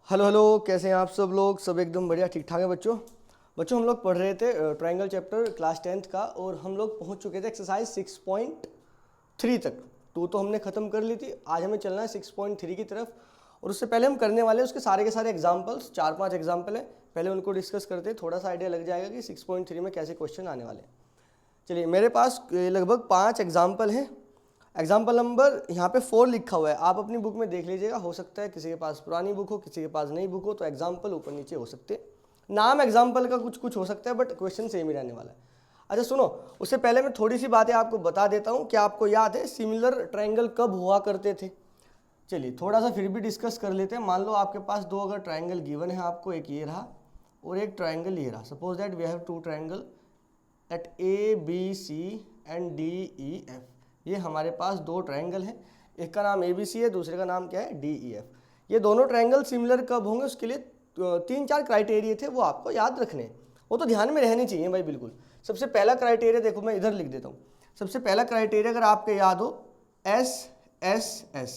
Hello hello, कैसे हैं आप सब लोग? सब एकदम बढ़िया, ठीक ठाक है बच्चों हम लोग पढ़ रहे थे ट्रायंगल चैप्टर क्लास 10th का, और हम लोग पहुंच चुके थे एक्सरसाइज 6.3 तक। 2 तो हमने ख़त्म कर ली थी, आज हमें चलना है 6.3 की तरफ। और उससे पहले हम करने वाले हैं उसके सारे के सारे एग्जाम्पल्स, 4-5 एग्जाम्पल है, पहले उनको डिस्कस करते हैं, थोड़ा सा आइडिया लग जाएगा कि 6.3 में कैसे क्वेश्चन आने वाले हैं। चलिए, मेरे पास लगभग 5 एग्जाम्पल हैं। एग्जाम्पल नंबर यहाँ पे 4 लिखा हुआ है, आप अपनी बुक में देख लीजिएगा। हो सकता है किसी के पास पुरानी बुक हो, किसी के पास नई बुक हो, तो एग्जाम्पल ऊपर नीचे हो सकते हैं। नाम एग्जाम्पल का कुछ कुछ हो सकता है, बट क्वेश्चन सेम ही रहने वाला है। अच्छा सुनो, उससे पहले मैं थोड़ी सी बातें आपको बता देता हूँ। क्या आपको याद है सिमिलर ट्रायंगल कब हुआ करते थे? चलिए थोड़ा सा फिर भी डिस्कस कर लेते हैं। मान लो आपके पास 2 अगर ट्रायंगल गिवन है आपको, एक ये रहा और एक ट्रायंगल ये रहा। Suppose that we have 2 triangle at ABC and DEF। ये हमारे पास 2 ट्रायंगल हैं, एक का नाम ABC है, दूसरे का नाम क्या है DEF। ये दोनों ट्रायंगल सिमिलर कब होंगे, उसके लिए 3-4 क्राइटेरिया थे, वो आपको याद रखने हैं। वो तो ध्यान में रहने चाहिए भाई, बिल्कुल। सबसे पहला क्राइटेरिया देखो, मैं इधर लिख देता हूँ। सबसे पहला क्राइटेरिया अगर आपको याद हो, SSS,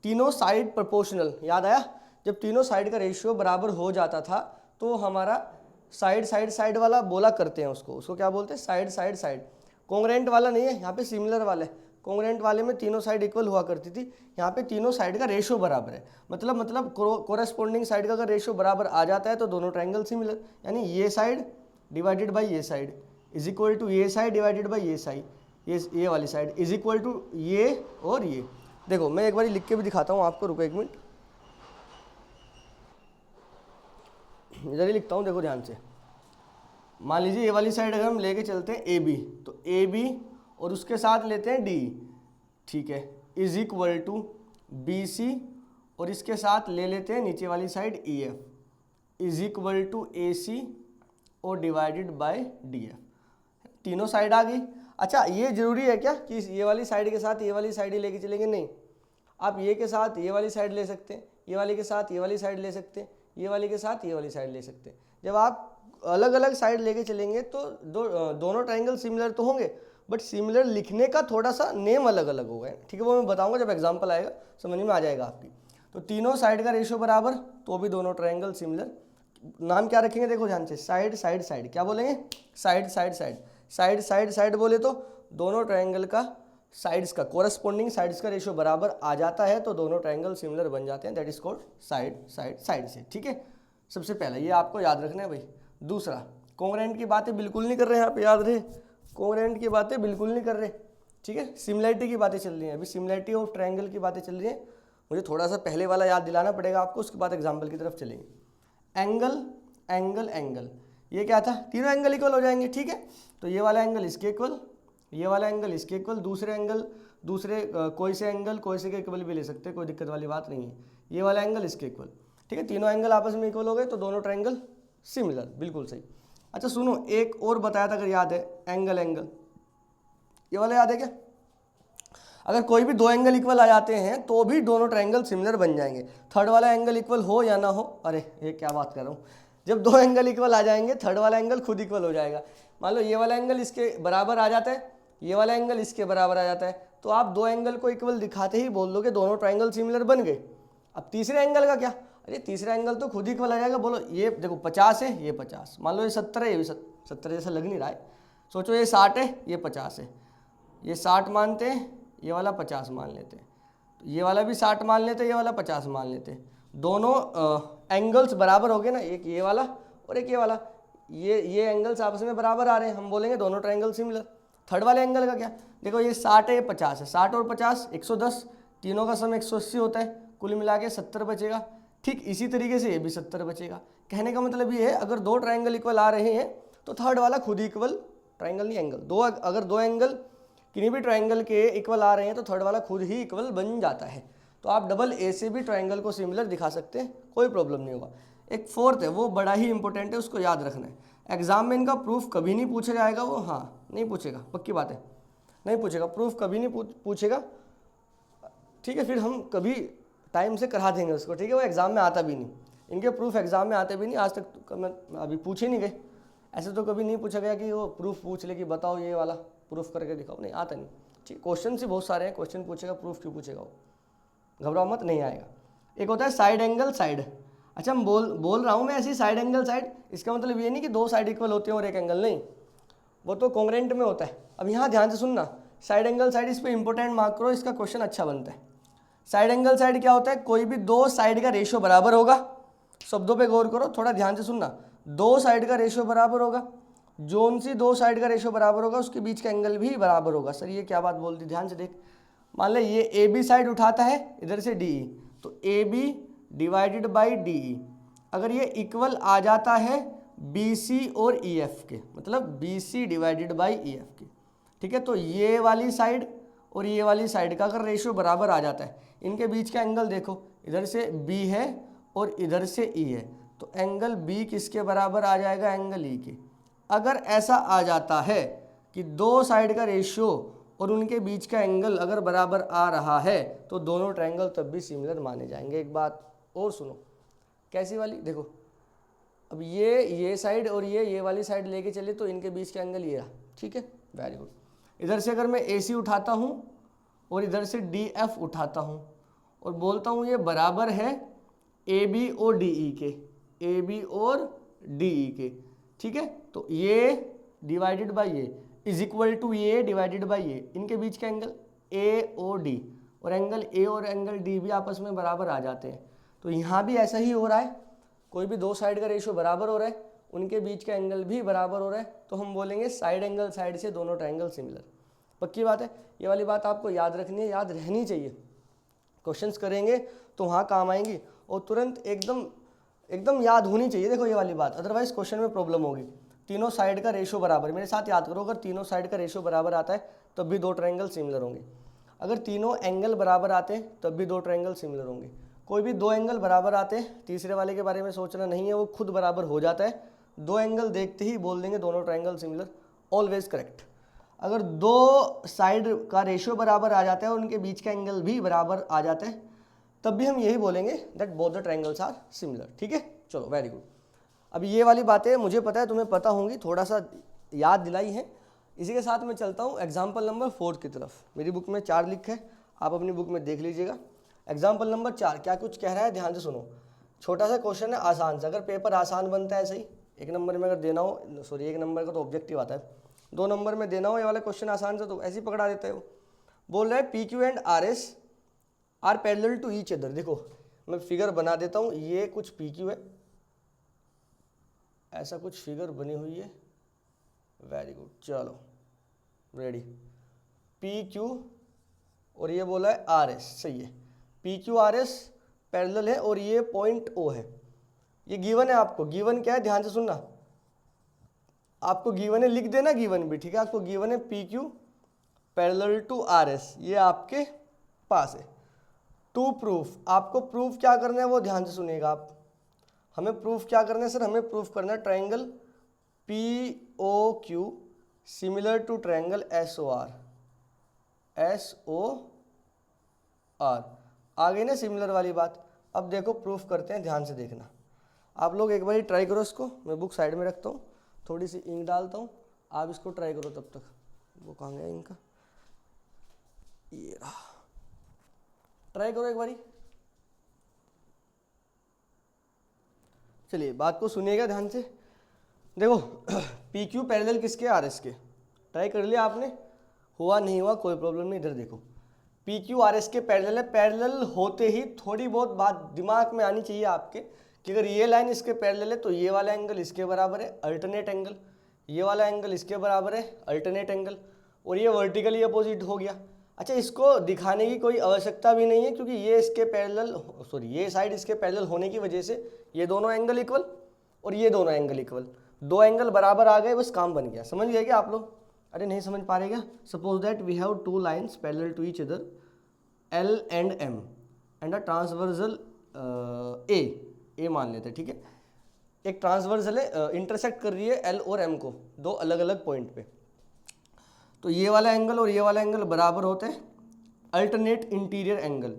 तीनों साइड प्रोपोर्शनल। याद आया? जब तीनों साइड का रेशियो बराबर हो जाता था तो हमारा साइड साइड साइड वाला बोला करते हैं उसको क्या बोलते हैं? Side side side. कॉन्ग्रेंट वाला नहीं है, यहाँ पे सिमिलर वाला है। कॉन्ग्रेंट वाले में तीनों साइड इक्वल हुआ करती थी, यहाँ पे तीनों साइड का रेशियो बराबर है। मतलब कोरेस्पोंडिंग साइड का अगर रेशियो बराबर आ जाता है तो दोनों ट्रायंगल सिमिलर। यानी ये साइड डिवाइडेड बाई ये साइड इज इक्वल टू ये साइड डिवाइडेड बाई ये साइड, ये वाली साइड इज इक्वल टू ये और ये। देखो मैं एक बार लिख के भी दिखाता हूँ आपको, रुको 1 मिनट, इधर ही लिखता हूँ, देखो ध्यान से। मान लीजिए ये वाली साइड अगर हम लेके चलते हैं AB, तो AB और उसके साथ लेते हैं D, ठीक है, इज इक्वल टू BC और इसके साथ ले लेते हैं नीचे वाली side EF, is equal to AC और डिवाइडेड बाय DF। तीनों साइड आ गई। अच्छा, ये जरूरी है क्या कि ये वाली साइड के साथ ये वाली साइड ही लेके चलेंगे? नहीं, आप ये के साथ ये वाली साइड ले सकते हैं, ये वाली के साथ ये वाली साइड ले सकते हैं, ये वाली के साथ ये वाली साइड ले सकते हैं। जब आप अलग अलग साइड लेके चलेंगे तो दोनों ट्रायंगल सिमिलर तो होंगे, बट सिमिलर लिखने का थोड़ा सा नेम अलग अलग होगा, ठीक है? वो मैं बताऊंगा जब एग्जांपल आएगा, समझ में आ जाएगा आपकी। तो तीनों साइड का रेशियो बराबर, तो भी दोनों ट्रायंगल सिमिलर। नाम क्या रखेंगे देखो ध्यान से, साइड साइड साइड। क्या बोलेंगे? Side side side. Side side side बोले तो दोनों ट्रायंगल का साइड्स का कोरस्पोंडिंग साइड्स का रेशियो बराबर आ जाता है, तो दोनों ट्रायंगल सिमिलर बन जाते हैं। That is called side side side से, ठीक है? सबसे पहला ये आपको याद रखना है भाई। दूसरा, कॉन्ग्रेंट की बातें बिल्कुल नहीं कर रहे हैं यहाँ पे, याद रहे, कॉन्ग्रेंट की बातें बिल्कुल नहीं कर रहे, ठीक है? सिमिलैरिटी की बातें चल रही हैं अभी, सिमिलैरिटी ऑफ ट्रायंगल की बातें चल रही हैं। मुझे थोड़ा सा पहले वाला याद दिलाना पड़ेगा आपको, उसके बाद एग्जाम्पल की तरफ चलेंगे। एंगल एंगल एंगल, ये क्या था? तीनों एंगल इक्वल हो जाएंगे, ठीक है? तो ये वाला एंगल इसके इक्वल, ये वाला एंगल इसके इक्वल, दूसरे एंगल दूसरे कोई से एंगल कोई से के इक्वल भी ले सकते हैं, कोई दिक्कत वाली बात नहीं है। ये वाला एंगल इसके इक्वल, ठीक है? तीनों एंगल आपस में इक्वल हो गए तो दोनों ट्रायंगल सिमिलर, बिल्कुल सही। अच्छा सुनो, एक और बताया था अगर याद है, एंगल एंगल, ये वाला याद है क्या? अगर कोई भी 2 एंगल इक्वल आ जाते हैं तो भी दोनों ट्रायंगल सिमिलर बन जाएंगे। थर्ड वाला एंगल इक्वल हो या ना हो, अरे ये क्या बात कर रहा हूँ, जब 2 एंगल इक्वल आ जाएंगे थर्ड वाला एंगल खुद इक्वल हो जाएगा। मान लो ये वाला एंगल इसके बराबर आ जाता है, ये वाला एंगल इसके बराबर आ जाता है, तो आप 2 एंगल को इक्वल दिखाते ही बोल दोगे दोनों ट्रायंगल सिमिलर बन गए। अब तीसरे एंगल का क्या? अरे तीसरा एंगल तो खुद इक्वल आ जाएगा। बोलो ये देखो 50 है, ये 50, मान लो ये 70 है, ये भी 70 जैसा लग नहीं रहा है। सोचो ये 60 है, ये 50 है, ये 60 मानते हैं, ये वाला 50 मान लेते हैं, तो ये वाला भी 60 मान लेते हैं, ये वाला 50 मान लेते हैं। दोनों एंगल्स बराबर हो गए ना, एक ये वाला और एक ये वाला, ये एंगल्स आपस में बराबर आ रहे हैं, हम बोलेंगे दोनों ट्रायंगल सिमिलर। थर्ड वाले एंगल का क्या? देखो ये 60 है, ये 50 है, 60 और 50 110, तीनों का सम 180 होता है, कुल मिला के 70 बचेगा। ठीक इसी तरीके से ये भी 70 बचेगा। कहने का मतलब ये है, अगर 2 ट्रायंगल इक्वल आ रहे हैं तो थर्ड वाला खुद इक्वल, ट्रायंगल नहीं एंगल, अगर 2 एंगल किन्हीं भी ट्रायंगल के इक्वल आ रहे हैं तो थर्ड वाला खुद ही इक्वल बन जाता है। तो आप डबल ए से भी ट्रायंगल को सिमिलर दिखा सकते हैं, कोई प्रॉब्लम नहीं होगा। एक फोर्थ है, वो बड़ा ही इंपॉर्टेंट है, उसको याद रखना है। एग्जाम में इनका प्रूफ कभी नहीं पूछा जाएगा, वो हाँ नहीं पूछेगा, पक्की बात है, नहीं पूछेगा, प्रूफ कभी नहीं पूछेगा, ठीक है? फिर हम कभी टाइम से करा देंगे उसको, ठीक है? वो एग्जाम में आता भी नहीं, इनके प्रूफ एग्जाम में आते भी नहीं, आज तक तो अभी पूछे नहीं गए। ऐसे तो कभी नहीं पूछा गया कि वो प्रूफ पूछ ले कि बताओ ये वाला प्रूफ करके दिखाओ, नहीं आता नहीं। ठीक, क्वेश्चन ही बहुत सारे हैं, क्वेश्चन पूछेगा, प्रूफ क्यों पूछेगा वो, घबराओ मत, नहीं आएगा। एक होता है साइड एंगल साइड। अच्छा हम बोल रहा हूँ मैं ऐसी साइड एंगल साइड, इसका मतलब ये नहीं कि दो साइड इक्वल होते हैं और एक एंगल नहीं, वो तो कॉन्ग्रेंट में होता है। अब यहाँ ध्यान से सुनना, साइड एंगल साइड, इस पे इंपॉर्टेंट मार्क करो, इसका क्वेश्चन अच्छा बनता है। साइड एंगल साइड क्या होता है? कोई भी दो साइड का रेशियो बराबर होगा, शब्दों पे गौर करो, थोड़ा ध्यान से सुनना, दो साइड का रेशियो बराबर होगा, जोन सी दो साइड का रेशियो बराबर होगा उसके बीच का एंगल भी बराबर होगा। सर ये क्या बात बोल दी, ध्यान से देख, मान ले ये ए बी साइड उठाता है इधर से डी, तो A B divided by D, अगर ये इक्वल आ जाता है बी सी और ई एफ के, मतलब B C divided by E F के, ठीक है, तो ये वाली साइड और ये वाली साइड का अगर रेशियो बराबर आ जाता है, इनके बीच का एंगल देखो, इधर से बी है और इधर से ई है, तो एंगल बी किसके बराबर आ जाएगा? एंगल ई के। अगर ऐसा आ जाता है कि दो साइड का रेशियो और उनके बीच का एंगल अगर बराबर आ रहा है तो दोनों ट्रायंगल तब भी सिमिलर माने जाएंगे। एक बात और सुनो, कैसी वाली? देखो अब ये साइड और ये वाली साइड लेके चले तो इनके बीच का एंगल ये रहा, ठीक है, वेरी गुड। इधर से अगर मैं ए सी उठाता हूँ और इधर से डी एफ उठाता हूँ और बोलता हूँ ये बराबर है ए बी और डी ई के, ए बी और डी ई के, ठीक है, तो ये डिवाइडेड बाई ये इज इक्वल टू ये डिवाइडेड बाई ये, इनके बीच का एंगल ए ओ डी, और एंगल ए और एंगल डी भी आपस में बराबर आ जाते हैं। तो यहाँ भी ऐसा ही हो रहा है, कोई भी दो साइड का रेशियो बराबर हो रहा है, उनके बीच का एंगल भी बराबर हो रहा है, तो हम बोलेंगे साइड एंगल साइड से दोनों ट्रायंगल सिमिलर। पक्की बात है, ये वाली बात आपको याद रखनी है, याद रहनी चाहिए, क्वेश्चंस करेंगे तो वहाँ काम आएंगी और तुरंत एकदम याद होनी चाहिए। देखो ये वाली बात, अदरवाइज क्वेश्चन में प्रॉब्लम होगी। तीनों साइड का रेशियो बराबर, मेरे साथ याद करो, अगर तीनों साइड का रेशियो बराबर आता है तब भी दो ट्रायंगल सिमिलर होंगे, अगर तीनों एंगल बराबर आते हैं तब भी दो ट्रायंगल सिमिलर होंगे। कोई भी दो एंगल बराबर आते हैं, तीसरे वाले के बारे में सोचना नहीं है, वो खुद बराबर हो जाता है, दो एंगल देखते ही बोल देंगे दोनों ट्रायंगल सिमिलर, ऑलवेज करेक्ट। अगर दो साइड का रेशियो बराबर आ जाता है और उनके बीच का एंगल भी बराबर आ जाता है तब भी हम यही बोलेंगे that both the triangles are similar, ठीक है, चलो वेरी गुड। अब ये वाली बातें मुझे पता है तुम्हें पता होंगी, थोड़ा सा याद दिलाई है। इसी के साथ मैं चलता हूँ एग्जाम्पल नंबर 4 की तरफ। मेरी बुक में 4 लिखा है, आप अपनी बुक में देख लीजिएगा। एग्जाम्पल नंबर 4 क्या कुछ कह रहा है, ध्यान से सुनो। छोटा सा क्वेश्चन है, आसान से, अगर पेपर आसान बनता है सही, एक नंबर में अगर देना हो, सॉरी एक नंबर का तो ऑब्जेक्टिव आता है, 2 नंबर में देना हो ये वाला क्वेश्चन आसान से तो ऐसे ही पकड़ा देते हो। बोल रहा है P Q and R S are parallel to each other. देखो मैं फिगर बना देता हूँ, ये कुछ पी क्यू है, ऐसा कुछ फिगर बनी हुई है, वेरी गुड, चलो रेडी। पी क्यू और ये बोला है आर एस, सही है, P Q R S parallel है और ये पॉइंट ओ है, ये गिवन है आपको। गिवन क्या है, ध्यान से सुनना, आपको गिवन है, लिख देना गिवन भी, ठीक है, आपको गिवन है P Q parallel to R S, ये आपके पास है। टू प्रूफ, आपको प्रूफ क्या करना है वो ध्यान से सुनिएगा आप। हमें प्रूफ क्या करना है सर, हमें प्रूफ करना है triangle P O Q similar to triangle S O are, S O R, आ गई ना सिमिलर वाली बात। अब देखो प्रूफ करते हैं, ध्यान से देखना। आप लोग एक बार ट्राई करो इसको, मैं बुक साइड में रखता हूँ, थोड़ी सी इंक डालता हूँ, आप इसको ट्राई करो तब तक। वो कहाँ गया इंक का, ये रहा, ट्राई करो एक बारी। चलिए बात को सुनिएगा ध्यान से। देखो पी क्यू पैरेलल किसके, आर एस के। ट्राई कर लिया आपने, हुआ नहीं हुआ कोई प्रॉब्लम नहीं। इधर देखो पी क्यू आर एस के पैरेलल है, पैरेलल होते ही थोड़ी बहुत बात दिमाग में आनी चाहिए आपके कि अगर ये लाइन इसके पैरेलल है तो ये वाला एंगल इसके बराबर है, अल्टरनेट एंगल, ये वाला एंगल इसके बराबर है, अल्टरनेट एंगल, और ये वर्टिकली अपोजिट हो गया। अच्छा इसको दिखाने की कोई आवश्यकता भी नहीं है क्योंकि ये इसके पैरेलल, सॉरी ये साइड इसके पैरेलल होने की वजह से ये दोनों एंगल इक्वल और ये दोनों एंगल इक्वल, दो एंगल बराबर आ गए, बस काम बन गया। समझ गए क्या आप लोग? अरे नहीं समझ पा रहे क्या? Suppose that we have two lines parallel to each other L and M and a transversal A मान लेते हैं, ठीक है। एक ट्रांसवर्सल है, इंटरसेक्ट कर रही है L और M को दो अलग अलग पॉइंट पे, तो ये वाला एंगल और ये वाला एंगल बराबर होते हैं, अल्टरनेट इंटीरियर एंगल।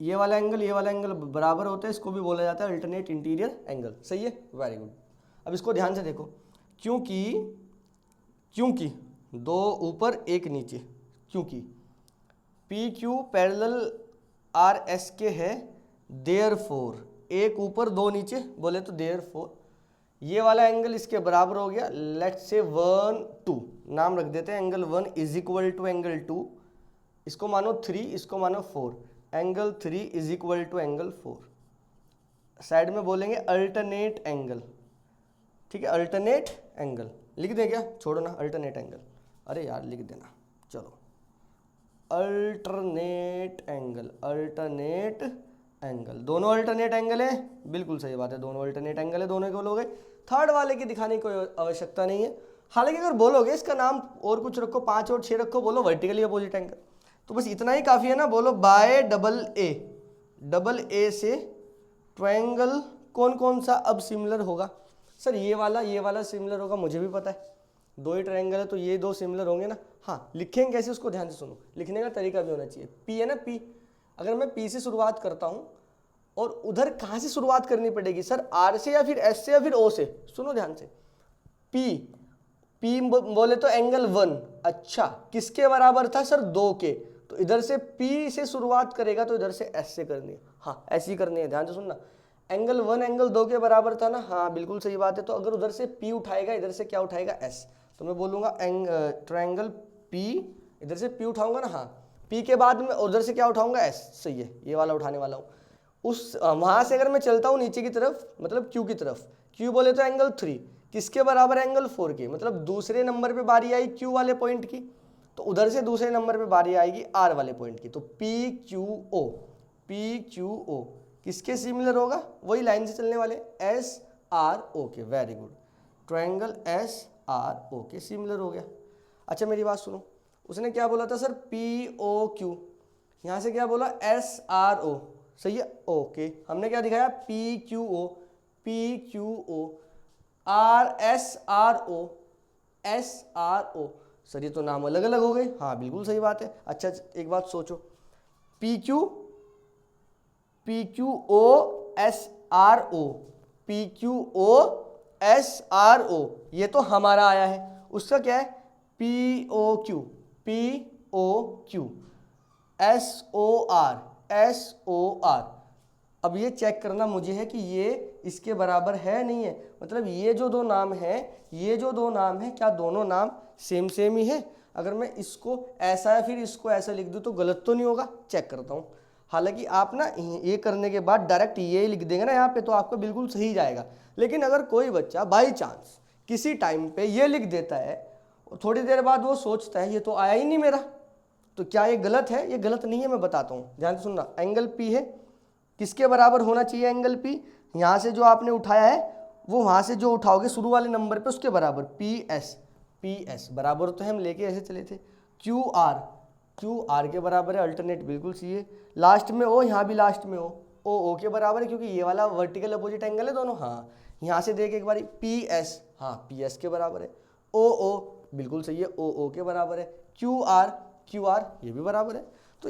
ये वाला एंगल बराबर होते हैं, इसको भी बोला जाता है अल्टरनेट इंटीरियर एंगल। सही है, वेरी गुड। अब इसको ध्यान से देखो, क्योंकि दो ऊपर एक नीचे, क्योंकि P Q parallel R S के है, देयरफॉर एक ऊपर दो नीचे बोले तो देयरफॉर ये वाला एंगल इसके बराबर हो गया, लेट्स से 1 2 नाम रख देते हैं, angle 1 is equal to angle 2, इसको मानो 3, इसको मानो 4, angle 3 is equal to angle 4। Side में बोलेंगे अल्टरनेट एंगल, ठीक है, अल्टरनेट एंगल लिख दें क्या, छोड़ो ना अल्टरनेट एंगल, अरे यार लिख देना, चलो अल्टरनेट एंगल, अल्टरनेट एंगल, दोनों अल्टरनेट एंगल है, बिल्कुल सही बात है, दोनों अल्टरनेट एंगल है, दोनों के बोलोगे। थर्ड वाले की दिखाने की कोई आवश्यकता नहीं है, हालांकि अगर बोलोगे इसका नाम और कुछ रखो, 5 और 6 रखो, बोलो वर्टिकली अपोजिट एंगल, तो बस इतना ही काफ़ी है ना, बोलो बाय डबल ए से ट्रायंगल कौन कौन सा अब सिमिलर होगा। सर ये वाला सिमिलर होगा, मुझे भी पता है, 2 ही ट्रायंगल है तो ये 2 सिमिलर होंगे ना। हाँ लिखेंगे कैसे उसको ध्यान से सुनो, लिखने का तरीका भी होना चाहिए। पी है ना, पी, अगर मैं पी से शुरुआत करता हूँ और उधर कहाँ से शुरुआत करनी पड़ेगी सर, आर से या फिर एस से या फिर ओ से, सुनो ध्यान से। पी बोले तो एंगल 1, अच्छा किसके बराबर था सर, 2 के, तो इधर से पी से शुरुआत करेगा तो इधर से एस से करनी है, हाँ ऐसी करनी है, ध्यान से सुनना। एंगल 1 एंगल 2 के बराबर था ना, हाँ बिल्कुल सही बात है, तो अगर उधर से पी उठाएगा इधर से क्या उठाएगा, एस, तो मैं बोलूँगा ट्रायंगल पी, इधर से पी उठाऊंगा ना, हाँ पी के बाद में उधर से क्या उठाऊंगा, एस, सही है, ये वाला उठाने वाला हूँ। उस वहाँ से अगर मैं चलता हूँ नीचे की तरफ, मतलब क्यू की तरफ, क्यू बोले तो एंगल 3 किसके बराबर, एंगल 4 के, मतलब दूसरे नंबर पे बारी आई क्यू वाले पॉइंट की, तो उधर से दूसरे नंबर पे बारी आएगी आर वाले पॉइंट की, तो पी क्यू ओ किसके सिमिलर होगा, वही लाइन से चलने वाले एस आर ओ के, very good, triangle S R O के सिमिलर हो गया। अच्छा मेरी बात सुनो, उसने क्या बोला था सर, पी ओ क्यू, यहाँ से क्या बोला, एस आर ओ, सही है, ओके, हमने क्या दिखाया, P Q O are S R O, sir ये तो नाम अलग अलग हो गए, हाँ बिल्कुल सही बात है। अच्छा एक बात सोचो, P Q O S R O, ये तो हमारा आया है, उसका क्या है, P O Q S O R. अब ये चेक करना मुझे है कि ये इसके बराबर है नहीं है, मतलब ये जो दो नाम है क्या दोनों नाम सेम ही है। अगर मैं इसको ऐसा या फिर इसको ऐसा लिख दूं तो गलत तो नहीं होगा, चेक करता हूँ। हालांकि आप ना ये करने के बाद डायरेक्ट ये लिख देंगे ना यहाँ पे तो आपका बिल्कुल सही जाएगा, लेकिन अगर कोई बच्चा बाई चांस किसी टाइम पे ये लिख देता है और थोड़ी देर बाद वो सोचता है ये तो आया ही नहीं मेरा, तो क्या ये गलत है, ये गलत नहीं है, मैं बताता हूँ, ध्यान से सुनना। एंगल पी है, किसके बराबर होना चाहिए एंगल पी, यहाँ से जो आपने उठाया है वो वहाँ से जो उठाओगे शुरू वाले नंबर पे उसके बराबर, पी एस बराबर तो हम लेके ऐसे चले थे, क्यू आर के बराबर है, अल्टरनेट बिल्कुल सही है, लास्ट में ओ, यहाँ भी लास्ट में ओ के बराबर है, क्योंकि ये वाला वर्टिकल अपोजिट एंगल है दोनों, हाँ यहाँ से देख एक बार, पी एस, हाँ पी एस के बराबर है, ओ बिल्कुल सही है, ओ के बराबर है, क्यू आर ये भी बराबर है, तो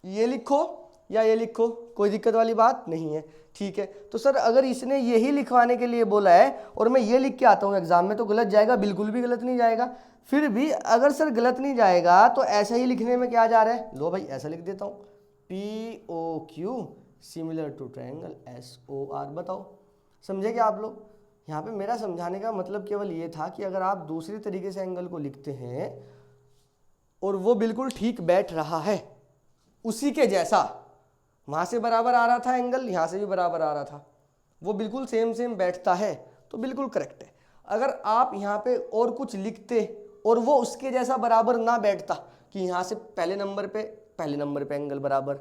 ये लिखो या ये लिखो, कोई दिक्कत वाली बात नहीं है, ठीक है। तो सर अगर इसने यही लिखवाने के लिए बोला है और मैं ये लिख के आता हूँ एग्जाम में तो गलत जाएगा, बिल्कुल भी गलत नहीं जाएगा। फिर भी अगर सर गलत नहीं जाएगा तो ऐसा ही लिखने में क्या जा रहा है, लो भाई ऐसा लिख देता हूँ, P O Q similar to triangle S O R. बताओ समझे क्या आप लोग? यहाँ पे मेरा समझाने का मतलब केवल ये था कि अगर आप दूसरी तरीके से एंगल को लिखते हैं और वो बिल्कुल ठीक बैठ रहा है उसी के जैसा, वहाँ से बराबर आ रहा था एंगल, यहाँ से भी बराबर आ रहा था, वो बिल्कुल सेम बैठता है तो बिल्कुल करेक्ट है। अगर आप यहाँ पे और कुछ लिखते और वो उसके जैसा बराबर ना बैठता कि यहाँ से पहले नंबर पे एंगल बराबर,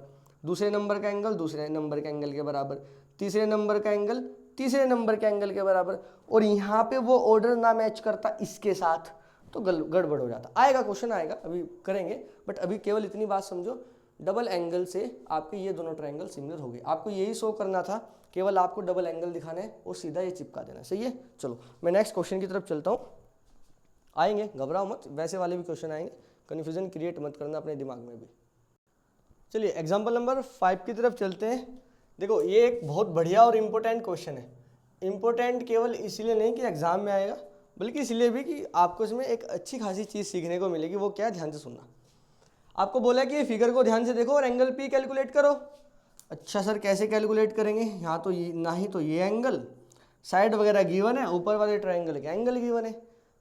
दूसरे नंबर का एंगल दूसरे नंबर के एंगल के बराबर, तीसरे नंबर का एंगल तीसरे नंबर के एंगल के बराबर, और यहाँ पे वो ऑर्डर ना मैच करता इसके साथ, तो गड़बड़ हो जाता। आएगा क्वेश्चन आएगा, अभी करेंगे, बट अभी केवल इतनी बात समझो, डबल एंगल से आपके ये दोनों ट्रायंगल सिमिलर हो गए। आपको यही शो करना था, केवल आपको डबल एंगल दिखाना है और सीधा ये चिपका देना, सही है। चलो मैं नेक्स्ट क्वेश्चन की तरफ चलता हूँ, आएंगे घबराओ मत, वैसे वाले भी क्वेश्चन आएंगे, कन्फ्यूजन क्रिएट मत करना अपने दिमाग में भी। चलिए एग्जाम्पल नंबर 5 की तरफ चलते हैं। देखो ये एक बहुत बढ़िया और इम्पोर्टेंट क्वेश्चन है। इम्पोर्टेंट केवल इसलिए नहीं कि एग्जाम में आएगा, बल्कि इसलिए भी कि आपको इसमें एक अच्छी खासी चीज़ सीखने को मिलेगी। वो क्या है, ध्यान से सुनना। आपको बोला कि ये फिगर को ध्यान से देखो और एंगल पी कैलकुलेट करो। अच्छा सर कैसे कैलकुलेट करेंगे, यहाँ तो ये ना ही तो ये एंगल साइड वगैरह गिवन है, ऊपर वाले ट्रायंगल के एंगल गिवन है,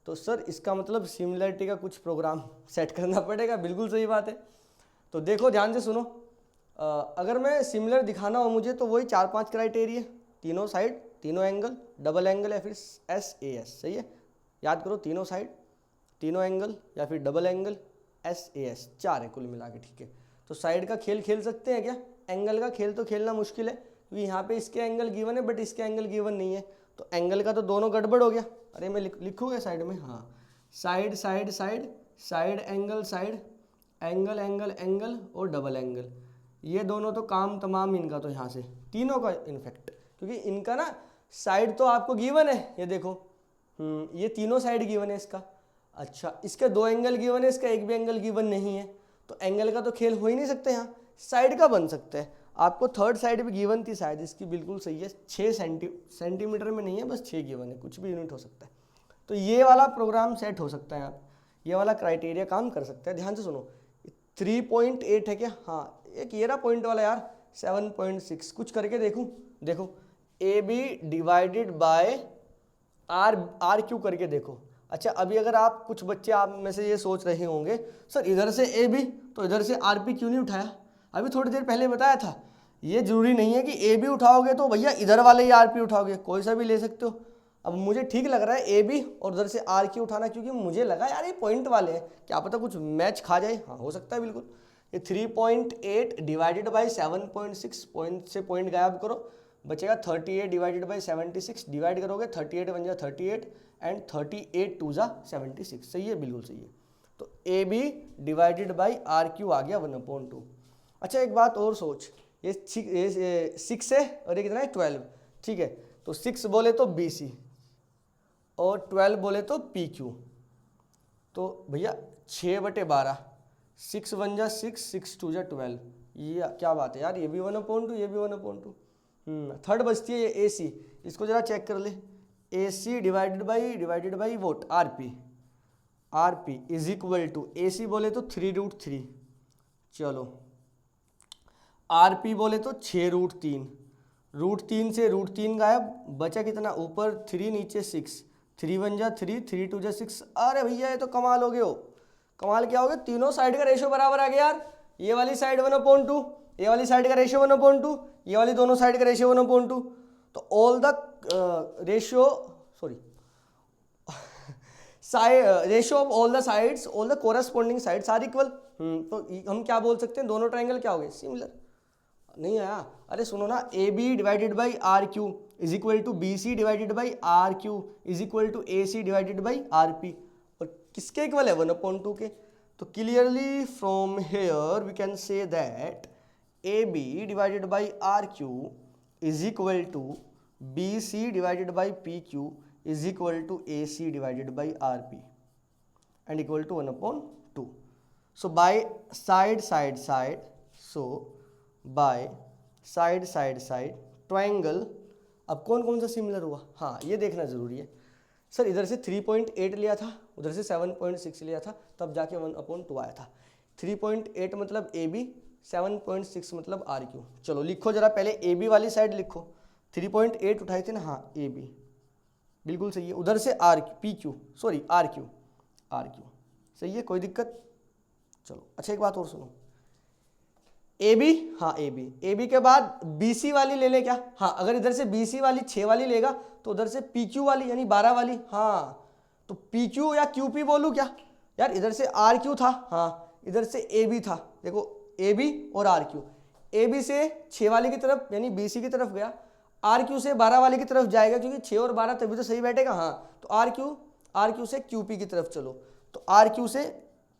तो सर इसका मतलब सिमिलरिटी का कुछ प्रोग्राम सेट करना पड़ेगा। बिल्कुल सही बात है। तो देखो ध्यान से सुनो, अगर मैं सिमिलर दिखाना हो मुझे तो वही 4-5 क्राइटेरिया, तीनों साइड, तीनों एंगल, डबल एंगल या फिर SAS, सही है, याद करो, तीनों साइड, तीनों एंगल या फिर डबल एंगल, SAS, 4 है कुल मिला के, ठीक है। तो साइड का खेल खेल सकते हैं क्या? एंगल का खेल तो खेलना मुश्किल है, क्योंकि यहाँ पे इसके एंगल गिवन है बट इसके एंगल गिवन नहीं है, तो एंगल का तो दोनों गड़बड़ हो गया। अरे मैं लिखूँगा साइड में, हाँ, side side side, side angle side, angle angle angle और डबल एंगल, ये दोनों तो काम तमाम इनका तो यहाँ से, तीनों का इनफैक्ट, क्योंकि इनका ना साइड तो आपको गिवन है, ये देखो, ये तीनों साइड गिवन है इसका। अच्छा, इसके 2 एंगल गिवन है, इसका एक भी एंगल गिवन नहीं है, तो एंगल का तो खेल हो ही नहीं सकते, यहाँ साइड का बन सकता है। आपको थर्ड साइड भी गिवन थी शायद इसकी, बिल्कुल सही है, 6 सेंटीमीटर में नहीं है, बस 6 गिवन है, कुछ भी यूनिट हो सकता है। तो ये वाला प्रोग्राम सेट हो सकता है, आप ये वाला क्राइटेरिया काम कर सकता है। ध्यान से सुनो, 3.8 है क्या? हाँ, एक ये रहा पॉइंट वाला यार, 7.6, कुछ करके देखो AB divided by R Q करके देखो। अच्छा, अभी अगर आप, कुछ बच्चे आप में से ये सोच रहे होंगे सर इधर से AB तो इधर से RP क्यों नहीं उठाया? अभी थोड़ी देर पहले बताया था, ये जरूरी नहीं है कि AB उठाओगे तो भैया इधर वाले ही RP उठाओगे, कोई सा भी ले सकते हो। अब मुझे ठीक लग रहा है AB और उधर से RQ उठाना, क्योंकि मुझे लगा यार ये पॉइंट वाले हैं, क्या पता कुछ मैच खा जाए। हाँ, हो सकता है बिल्कुल। ये 3.8 डिवाइडेड बाई 7.6, पॉइंट से पॉइंट गायब करो, बचेगा 38 डिवाइडेड बाई 76, डिवाइड करोगे 38 बन जाए 38 एंड 38 2 जा 76, सही है, बिल्कुल सही है। तो AB डिवाइडेड बाई RQ आ गया 1/2। अच्छा, एक बात और सोच, ये 6 है और ये कितना है 12, ठीक है, तो 6 बोले तो BC और 12 बोले तो PQ, तो भैया 6/12, 6 1 जा 6, 6 2 जा 12, ये क्या बात है यार, ये भी 1/2, ये भी 1/2। थर्ड बचती है ये AC, इसको जरा चेक कर ले, AC डिवाइडेड बाई वोट RP is equal to, AC बोले तो 3√3, चलो RP बोले तो 6√3, √3 से √3 गायब, बचा कितना, ऊपर 3 नीचे 6, 3 1 जा 3, 3 2 जा 6। अरे भैया ये तो कमाल हो गए हो। कमाल क्या हो गया, तीनों साइड का रेशियो बराबर आ गया यार, ये वाली साइड 1/2, ये वाली साइड का रेशियो 1/2, ये वाली दोनों साइड का रेशियो 1/2, तो all the ratio, sorry, ratio of all the sides, all the corresponding sides are equal. तो हम क्या बोल सकते हैं, दोनों ट्रायंगल क्या हो गए, सिमिलर। नहीं आया? अरे सुनो ना, AB divided by RQ is equal to BC divided by RQ is equal to AC divided by RP, और किसके इक्वल है, 1/2 के। तो clearly from here we can say that AB divided by RQ is equal to BC divided by PQ is equal to AC divided by RP and equal to 1/2। So by side side triangle, अब कौन कौन सा similar हुआ, हाँ ये देखना जरूरी है। सर इधर से 3.8 लिया था, उधर से 7.6 लिया था, तब जाके 1/2 आया था। 3.8 मतलब AB, 7.6 मतलब RQ। चलो लिखो जरा, पहले AB वाली साइड लिखो, 3.8 उठाए थे ना, हाँ AB बिल्कुल सही है, उधर से RQ सही है, कोई दिक्कत। चलो अच्छा, एक बात और सुनो, AB, हाँ AB के बाद BC वाली ले ले क्या, हाँ अगर इधर से BC वाली 6 वाली लेगा तो उधर से PQ वाली यानी 12 वाली, हाँ तो PQ या QP बोलूँ क्या यार, इधर से RQ था, हाँ इधर से AB था, देखो AB और RQ, AB से 6 वाली की तरफ यानी BC की तरफ गया, RQ से 12 वाली की तरफ जाएगा, क्योंकि 6 और 12 तभी तो सही बैठेगा, हाँ तो RQ से QP की तरफ चलो, तो RQ से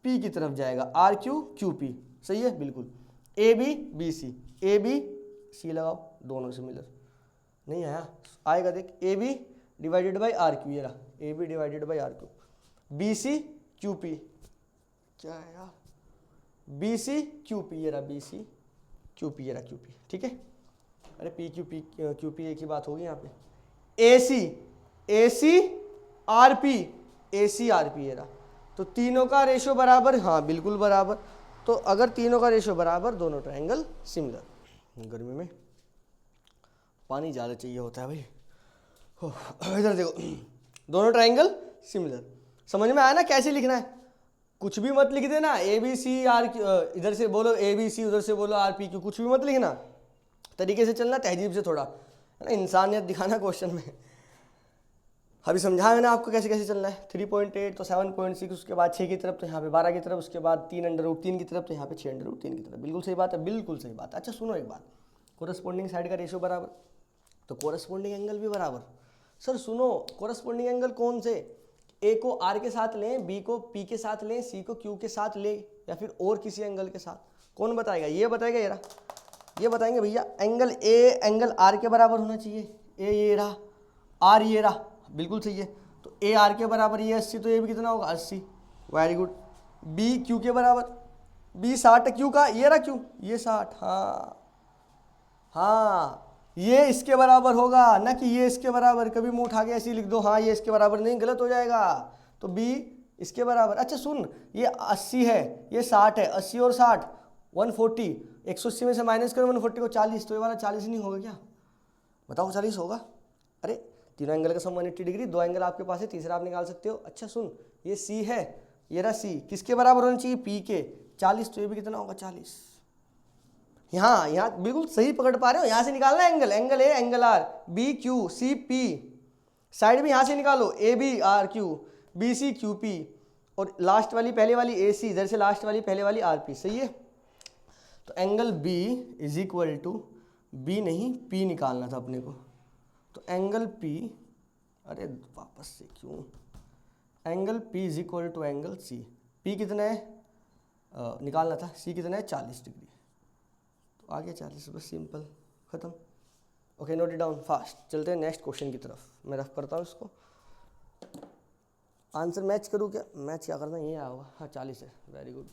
P की तरफ जाएगा, RQ QP, सही है बिल्कुल। AB BC, AB C लगाओ, दोनों से मिलर, नहीं आया, आएगा देख, AB डिवाइडेड बाई RQ, ये रहा AB divided by RQ, BC QP, क्या है यार, BC QP, ये रहा BC QP, ये रहा QP, ठीक है। अरे QP एक ही बात होगी यहाँ पे। AC RP, ये रहा, तो तीनों का रेशियो बराबर, हाँ बिल्कुल बराबर। तो अगर तीनों का रेशियो बराबर, दोनों ट्रायंगल सिमिलर। गर्मी में पानी ज़्यादा चाहिए होता है भाई। इधर देखो, दोनों ट्राइंगल सिमिलर। समझ में आया ना कैसे लिखना है? कुछ भी मत लिख देना, ए बी सी आर, इधर से बोलो ए बी सी, उधर से बोलो आर पी क्यू, कुछ भी मत लिखना, तरीके से चलना, तहजीब से थोड़ा, है ना, इंसानियत दिखाना क्वेश्चन में। अभी समझाया मैंने आपको कैसे कैसे चलना है। 3.8 तो 7.6, उसके बाद 6 की तरफ तो यहाँ पे 12 की तरफ, उसके बाद 3√3 की तरफ तो यहाँ पे 6√3 की तरफ। बिल्कुल सही बात है, बिल्कुल सही बात है। अच्छा सुनो एक बात, कोरस्पोंडिंग साइड का रेशियो बराबर तो कोरस्पोंडिंग एंगल भी बराबर। सर सुनो, कोरस्पोंडिंग एंगल कौन से? ए को आर के साथ लें, बी को पी के साथ लें, सी को क्यू के साथ लें, या फिर और किसी एंगल के साथ? कौन बताएगा? ये बताएगा यार, ये बताएंगे भैया। एंगल ए एंगल आर के बराबर होना चाहिए। ए ये रहा, आर ये रहा, बिल्कुल सही है। तो ए आर के बराबर ये 80, तो ये भी कितना होगा? 80। Very good. बी क्यू के बराबर, बी 60 क्यू का, ये रहा क्यू, ये 60। हाँ ये इसके बराबर होगा, ना कि ये इसके बराबर। कभी मुंह उठा के ऐसे लिख दो हाँ ये इसके बराबर, नहीं, गलत हो जाएगा। तो बी इसके बराबर। अच्छा सुन, ये 80 है, ये 60 है, 80 और 60 140, 180 में से माइनस करो 140 को 40, तो ये वाला 40 नहीं होगा क्या? बताओ 40 होगा? अरे तीनों एंगल का सम 180 डिग्री, दो एंगल आपके पास है, तीसरा आप निकाल सकते हो। अच्छा सुन, ये सी है, ये रहा सी, किसके बराबर होना चाहिए? पी के। 40, तो ये भी कितना होगा? 40। यहाँ बिल्कुल सही पकड़ पा रहे हो। यहाँ से निकालना angle, angle A angle R, B Q C P, side भी यहाँ से निकालो, A B R Q, B C Q P, और लास्ट वाली पहले वाली ए सी, इधर से लास्ट वाली पहले वाली आर पी। सही है। तो angle B is equal to, B नहीं पी निकालना था अपने को, तो एंगल पी, अरे वापस से क्यों, angle P is equal to angle C. P कितना है निकालना था, सी कितना है 40 डिग्री, तो आ गया 40, बस सिंपल, ख़त्म। Okay note it down fast. चलते हैं नेक्स्ट क्वेश्चन की तरफ। मैं रफ करता हूँ इसको, आंसर मैच करूँ क्या? मैच क्या करना, ये आया होगा, हाँ 40 है, वेरी गुड।